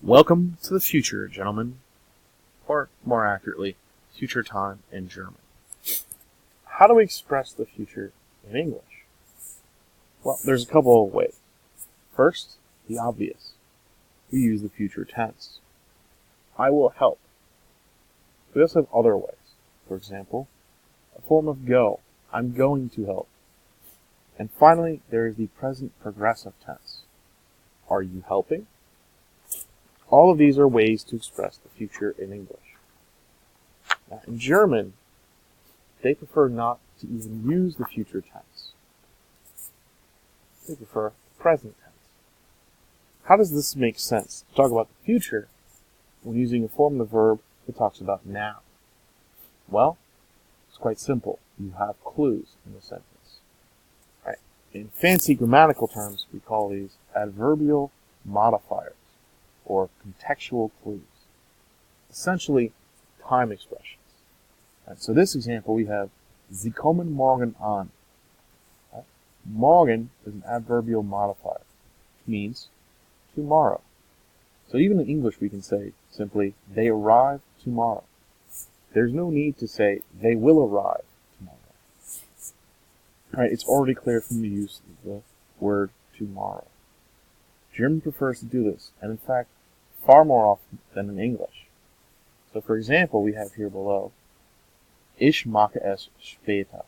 Welcome to the future, gentlemen. Or, more accurately, future time in German. How do we express the future in English? Well, there's a couple of ways. First, the obvious. We use the future tense. I will help. We also have other ways. For example, a form of go. I'm going to help. And finally, there is the present progressive tense. Are you helping? All of these are ways to express the future in English. Now, in German, they prefer not to even use the future tense. They prefer the present tense. How does this make sense to talk about the future when using a form of the verb that talks about now? Well, it's quite simple. You have clues in the sentence. Right. In fancy grammatical terms, we call these adverbial modifiers, or contextual clues. Essentially, time expressions. Right, so this example we have, Sie kommen morgen an. Right? Morgen is an adverbial modifier, which means tomorrow. So even in English we can say simply, they arrive tomorrow. There's no need to say, they will arrive tomorrow. Right, it's already clear from the use of the word tomorrow. German prefers to do this, and in fact, far more often than in English. So for example, we have here below, Ich mache es später.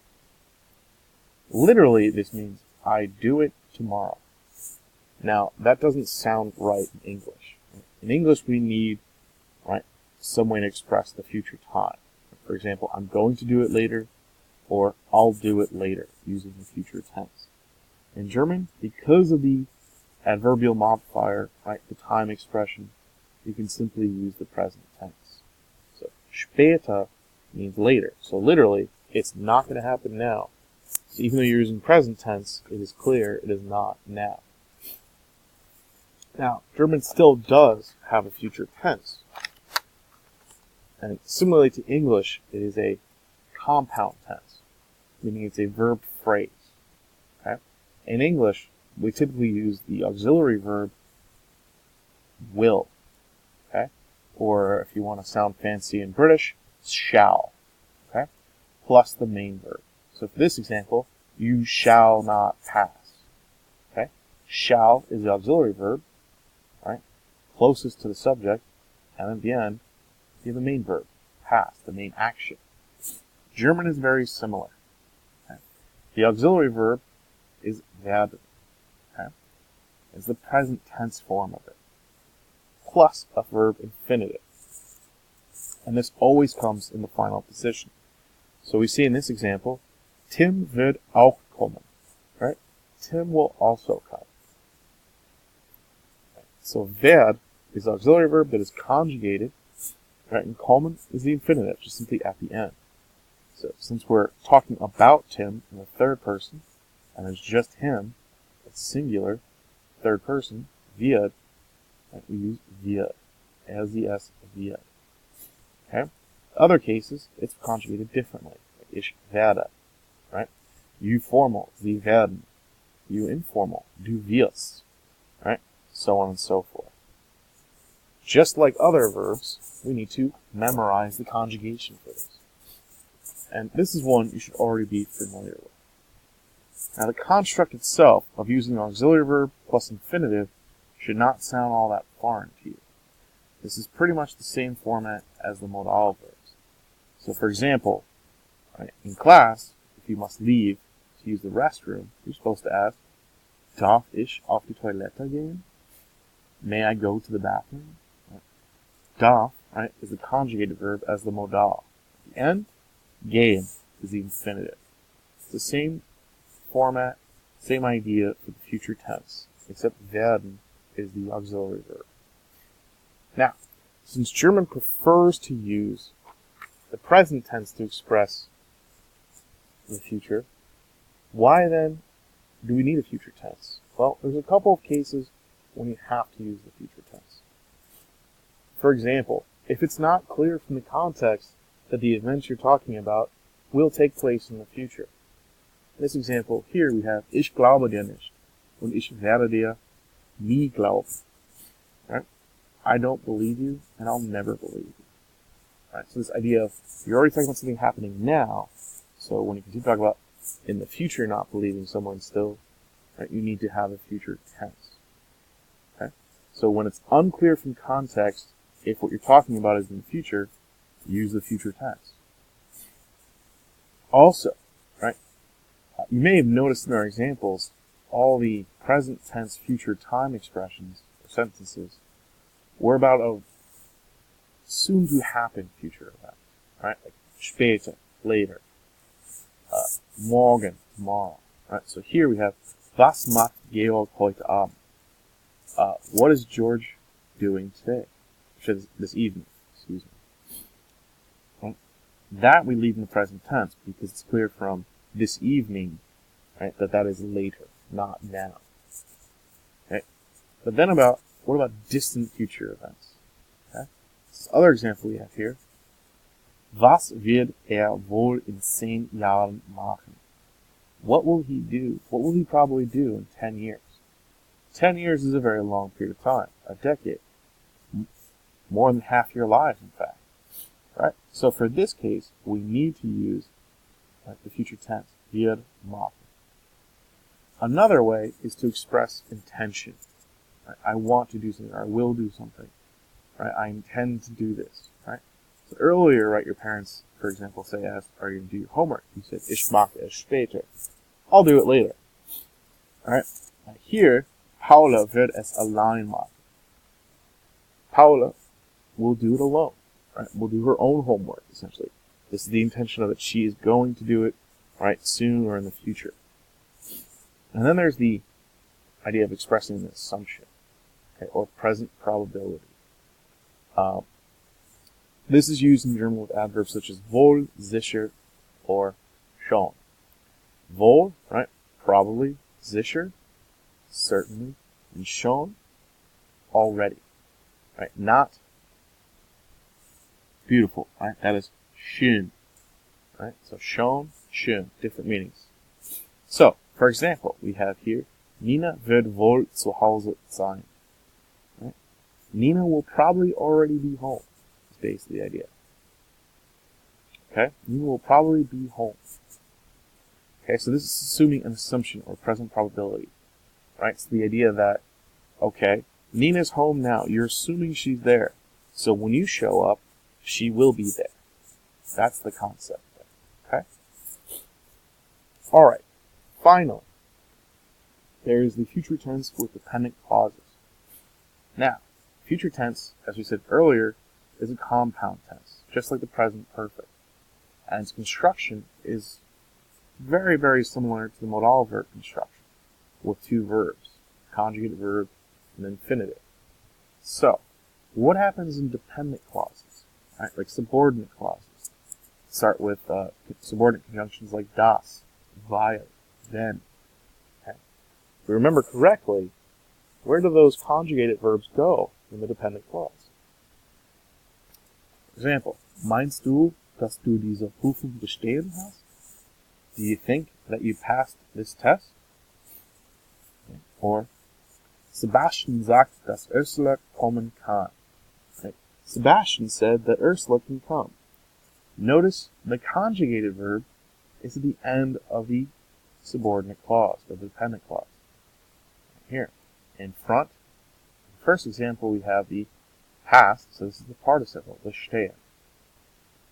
Literally, this means, I do it tomorrow. Now, that doesn't sound right in English. In English, we need, right, some way to express the future time. For example, I'm going to do it later, or I'll do it later, using the future tense. In German, because of the adverbial modifier, right, the time expression, you can simply use the present tense. So, später means later. So literally, it's not going to happen now. So even though you're using present tense, it is clear it is not now. Now, German still does have a future tense. And similarly to English, it is a compound tense, meaning it's a verb phrase. Okay? In English, we typically use the auxiliary verb will. Okay? Or if you want to sound fancy in British, shall. Okay? Plus the main verb. So for this example, you shall not pass. Okay? Shall is the auxiliary verb, right? Closest to the subject, and at the end, you have the main verb, pass, the main action. German is very similar. Okay? The auxiliary verb is werden. Okay? It's the present tense form of it, plus a verb infinitive. And this always comes in the final position. So we see in this example, Tim wird auch kommen. Right? Tim will also come. Right? So werd is the auxiliary verb that is conjugated, right? And kommen is the infinitive, just simply at the end. So since we're talking about Tim in the third person, and it's just him, it's singular, third person, wird, right? We use wird, as the S wird. Okay? Other cases, it's conjugated differently. Like ich werde, right? You formal, Sie werden. You informal, du wirst, right? So on and so forth. Just like other verbs, we need to memorize the conjugation for this. And this is one you should already be familiar with. Now the construct itself of using an auxiliary verb plus infinitive should not sound all that foreign to you. This is pretty much the same format as the modal verbs. So for example, right, in class, if you must leave to use the restroom, you're supposed to ask, Darf ich auf die Toilette gehen? May I go to the bathroom? Right. Darf, right, is the conjugated verb as the modal. At the end, gehen is the infinitive. It's the same format, same idea for the future tense, except werden is the auxiliary verb. Now, since German prefers to use the present tense to express the future, why then do we need a future tense? Well, there's a couple of cases when you have to use the future tense. For example, if it's not clear from the context that the events you're talking about will take place in the future. In this example here we have Ich glaube dir nicht und ich werde dir nie glauben. Right? I don't believe you, and I'll never believe you. Right? So this idea of you're already talking about something happening now, so when you continue to talk about in the future not believing someone still, right, you need to have a future tense. Okay? So when it's unclear from context if what you're talking about is in the future, use the future tense. Also, right, you may have noticed in our examples, all the present tense future time expressions or sentences were about a soon to happen future event, right? Like später, later, morgen, tomorrow, right? So here we have Was macht Georg heute Abend? What is George doing today? This evening, excuse me. Right? That we leave in the present tense because it's clear from this evening, right, that is later, not now. Okay? But then what about distant future events? Okay? This other example we have here. Was wird wohl in 10 Jahren machen? What will he do? What will he probably do in 10 years? 10 years is a very long period of time, a decade. More than half your life, in fact. Right? So for this case, we need to use the future tense, wird machen. Another way is to express intention. Right? I want to do something, or I will do something. Right? I intend to do this. Right? So earlier, right, your parents, for example, asked, are you going to do your homework? You said, ich mache es später. I'll do it later. Alright? Here, Paula wird es allein machen. Paula will do it alone. Right? Will do her own homework, essentially. This is the intention of it. She is going to do it, right, soon or in the future. And then there's the idea of expressing an assumption, okay, or present probability. This is used in German with adverbs such as wohl, sicher, or schon. Wohl, right, probably, sicher, certainly, and schon, already, right, not beautiful, right, that is schön, right, so schon, schön, different meanings. So, for example, we have here, Nina wird wohl zu Hause sein, right, Nina will probably already be home, is basically the idea. Okay, Nina will probably be home. Okay, so this is assuming an assumption or present probability, right? So the idea that, okay, Nina's home now. You're assuming she's there. So when you show up, she will be there. That's the concept there, okay? All right, finally, there is the future tense with dependent clauses. Now, future tense, as we said earlier, is a compound tense, just like the present perfect. And its construction is very, very similar to the modal verb construction, with two verbs, conjugate verb and infinitive. So, what happens in dependent clauses? Right, like subordinate clauses. Start with subordinate conjunctions like das, weil, then. Okay. If we remember correctly, where do those conjugated verbs go in the dependent clause? For example, meinst du, dass du diese Prüfung bestehen hast? Do you think that you passed this test? Okay. Or, Sebastian sagt, dass Ursula kommen kann. Okay. Sebastian said that Ursula can come. Notice the conjugated verb is at the end of the subordinate clause, or the dependent clause. Here, in front, in the first example we have the past, so this is the participle, bestehen.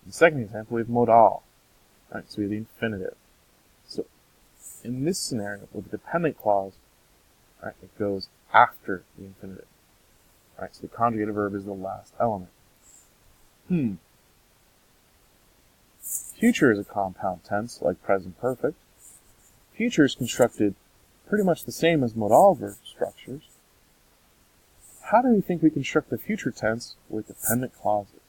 In the second example we have modal, right, so we have the infinitive. So, in this scenario, with the dependent clause, right, it goes after the infinitive. Right, so the conjugated verb is the last element. Future is a compound tense, like present perfect. Future is constructed pretty much the same as modal verb structures. How do we think we construct the future tense with dependent clauses?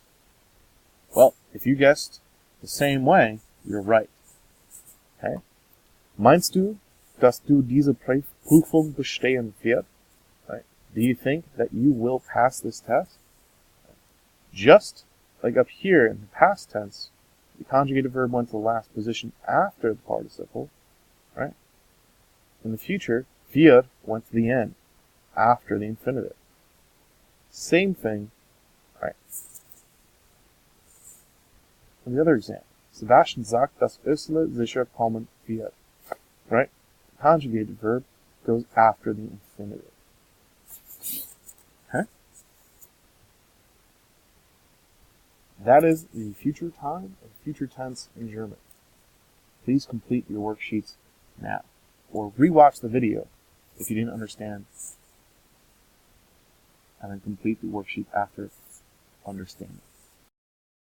Well, if you guessed the same way, you're right. Okay? Meinst du, dass du diese Prüfung bestehen wirst? Right? Do you think that you will pass this test? Just like up here in the past tense, the conjugated verb went to the last position after the participle, right? In the future, wird went to the end, after the infinitive. Same thing, right? And the other example. Sebastian sagt, dass Ursula sicher kommen wird. Right? The conjugated verb goes after the infinitive. Okay? That is the future time and future tense in German. Please complete your worksheets now. Or rewatch the video if you didn't understand. And then complete the worksheet after understanding.